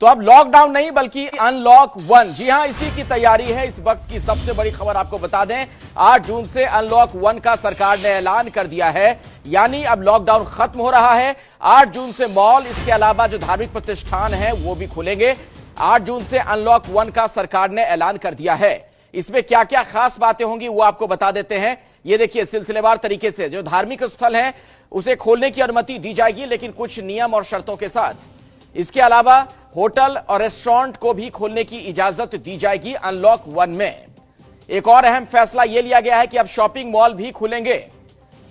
तो अब लॉकडाउन नहीं बल्कि अनलॉक 1, जी हां, इसी की तैयारी है। इस वक्त की सबसे बड़ी खबर आपको बता दें, 8 जून से अनलॉक 1 का सरकार ने ऐलान कर दिया है, यानी अब लॉकडाउन खत्म हो रहा है। 8 जून से मॉल, इसके अलावा जो धार्मिक प्रतिष्ठान है वो भी खुलेंगे। 8 जून से अनलॉक 1 का सरकार ने ऐलान कर दिया है। इसमें क्या क्या खास बातें होंगी वो आपको बता देते हैं। ये देखिए, सिलसिलेवार तरीके से जो धार्मिक स्थल है उसे खोलने की अनुमति दी जाएगी, लेकिन कुछ नियम और शर्तों के साथ। इसके अलावा होटल और रेस्टोरेंट को भी खोलने की इजाजत दी जाएगी अनलॉक 1 में। एक और अहम फैसला यह लिया गया है कि अब शॉपिंग मॉल भी खुलेंगे।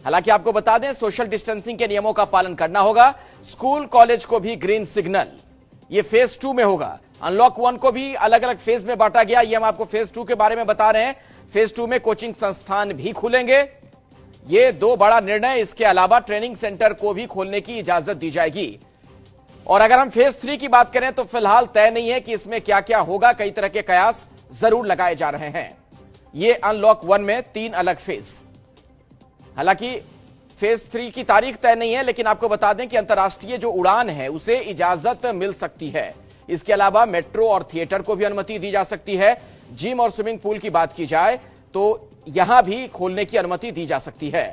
हालांकि आपको बता दें, सोशल डिस्टेंसिंग के नियमों का पालन करना होगा। स्कूल कॉलेज को भी ग्रीन सिग्नल, यह फेज 2 में होगा। अनलॉक 1 को भी अलग अलग फेज में बांटा गया, यह हम आपको फेज 2 के बारे में बता रहे हैं। फेज 2 में कोचिंग संस्थान भी खुलेंगे। ये 2 बड़ा निर्णय। इसके अलावा ट्रेनिंग सेंटर को भी खोलने की इजाजत दी जाएगी। और अगर हम फेज 3 की बात करें तो फिलहाल तय नहीं है कि इसमें क्या क्या होगा। कई तरह के कयास जरूर लगाए जा रहे हैं। ये अनलॉक 1 में 3 अलग फेज। हालांकि फेज 3 की तारीख तय नहीं है, लेकिन आपको बता दें कि अंतर्राष्ट्रीय जो उड़ान है उसे इजाजत मिल सकती है। इसके अलावा मेट्रो और थिएटर को भी अनुमति दी जा सकती है। जिम और स्विमिंग पूल की बात की जाए तो यहां भी खोलने की अनुमति दी जा सकती है।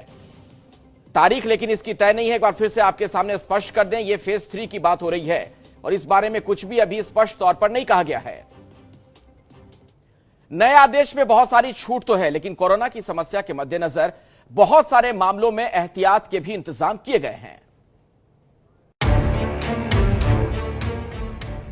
तारीख लेकिन इसकी तय नहीं है। एक बार फिर से आपके सामने स्पष्ट कर दें, यह फेज 3 की बात हो रही है और इस बारे में कुछ भी अभी स्पष्ट तौर पर नहीं कहा गया है। नए आदेश में बहुत सारी छूट तो है, लेकिन कोरोना की समस्या के मद्देनजर बहुत सारे मामलों में एहतियात के भी इंतजाम किए गए हैं।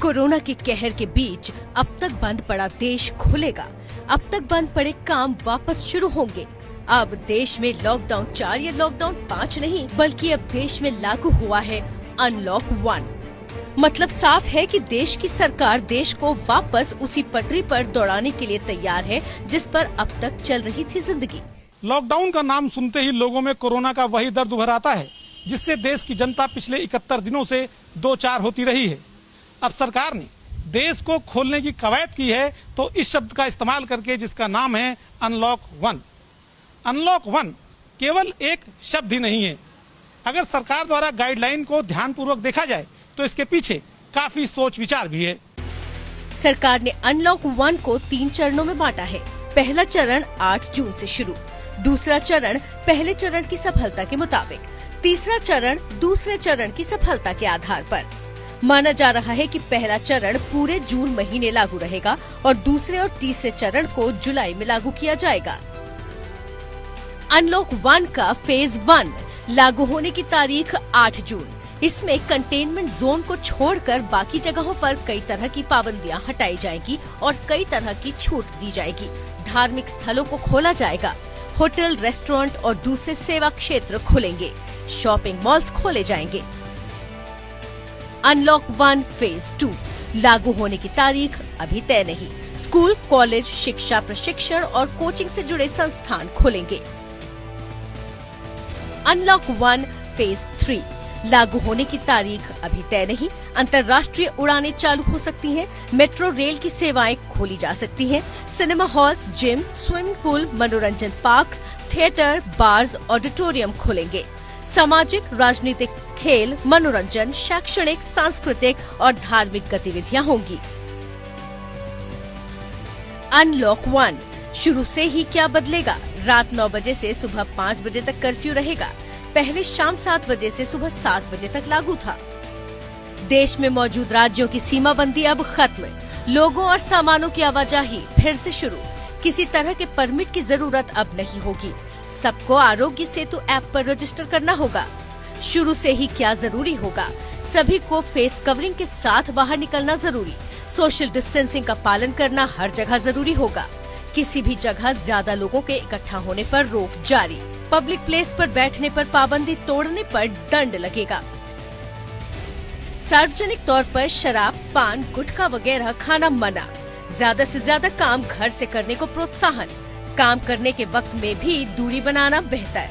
कोरोना के कहर के बीच अब तक बंद पड़ा देश खुलेगा। अब तक बंद पड़े काम वापस शुरू होंगे। अब देश में लॉकडाउन 4 या लॉकडाउन 5 नहीं, बल्कि अब देश में लागू हुआ है अनलॉक 1। मतलब साफ है कि देश की सरकार देश को वापस उसी पटरी पर दौड़ाने के लिए तैयार है जिस पर अब तक चल रही थी जिंदगी। लॉकडाउन का नाम सुनते ही लोगों में कोरोना का वही दर्द उभर आता है, जिससे देश की जनता पिछले 71 दिनों से 2-4 होती रही है। अब सरकार ने देश को खोलने की कवायद की है, तो इस शब्द का इस्तेमाल करके, जिसका नाम है अनलॉक 1। अनलॉक 1 केवल एक शब्द ही नहीं है। अगर सरकार द्वारा गाइडलाइन को ध्यानपूर्वक देखा जाए तो इसके पीछे काफी सोच विचार भी है। सरकार ने अनलॉक 1 को 3 चरणों में बांटा है। पहला चरण 8 जून से शुरू, दूसरा चरण पहले चरण की सफलता के मुताबिक, तीसरा चरण दूसरे चरण की सफलता के आधार पर। माना जा रहा है कि पहला चरण पूरे जून महीने लागू रहेगा और दूसरे और तीसरे चरण को जुलाई में लागू किया जाएगा। अनलॉक 1 का फेज 1 लागू होने की तारीख 8 जून। इसमें कंटेनमेंट जोन को छोड़कर बाकी जगहों पर कई तरह की पाबंदियां हटाई जाएंगी और कई तरह की छूट दी जाएगी। धार्मिक स्थलों को खोला जाएगा। होटल, रेस्टोरेंट और दूसरे सेवा क्षेत्र खुलेंगे। शॉपिंग मॉल्स खोले जाएंगे। अनलॉक 1 फेज 2 लागू होने की तारीख अभी तय नहीं। स्कूल, कॉलेज, शिक्षा प्रशिक्षण और कोचिंग से जुड़े संस्थान खुलेंगे। अनलॉक 1 फेज 3 लागू होने की तारीख अभी तय नहीं। अंतर्राष्ट्रीय उड़ानें चालू हो सकती हैं। मेट्रो रेल की सेवाएं खोली जा सकती हैं। Cinema halls, gym, swimming pool, मनोरंजन पार्क, थिएटर, बार्स, ऑडिटोरियम खुलेंगे। सामाजिक, राजनीतिक, खेल, मनोरंजन, शैक्षणिक, सांस्कृतिक और धार्मिक गतिविधियां होंगी। अनलॉक 1 शुरू से ही क्या बदलेगा? रात 9 बजे से सुबह 5 बजे तक कर्फ्यू रहेगा। पहले शाम 7 बजे से सुबह 7 बजे तक लागू था। देश में मौजूद राज्यों की सीमाबंदी अब खत्म। लोगों और सामानों की आवाजाही फिर से शुरू। किसी तरह के परमिट की जरूरत अब नहीं होगी। सबको आरोग्य सेतु ऐप पर रजिस्टर करना होगा। शुरू से ही क्या जरूरी होगा? सभी को फेस कवरिंग के साथ बाहर निकलना जरूरी। सोशल डिस्टेंसिंग का पालन करना हर जगह जरूरी होगा। किसी भी जगह ज्यादा लोगों के इकट्ठा होने पर रोक जारी। पब्लिक प्लेस पर बैठने पर पाबंदी, तोड़ने पर दंड लगेगा। सार्वजनिक तौर पर शराब, पान, गुटखा वगैरह खाना मना। ज्यादा से ज्यादा काम घर से करने को प्रोत्साहन। काम करने के वक्त में भी दूरी बनाना बेहतर।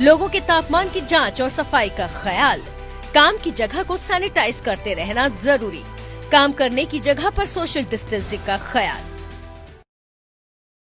लोगों के तापमान की जांच और सफाई का ख्याल। काम की जगह को सैनिटाइज करते रहना जरूरी। काम करने की जगह पर सोशल डिस्टेंसिंग का ख्याल।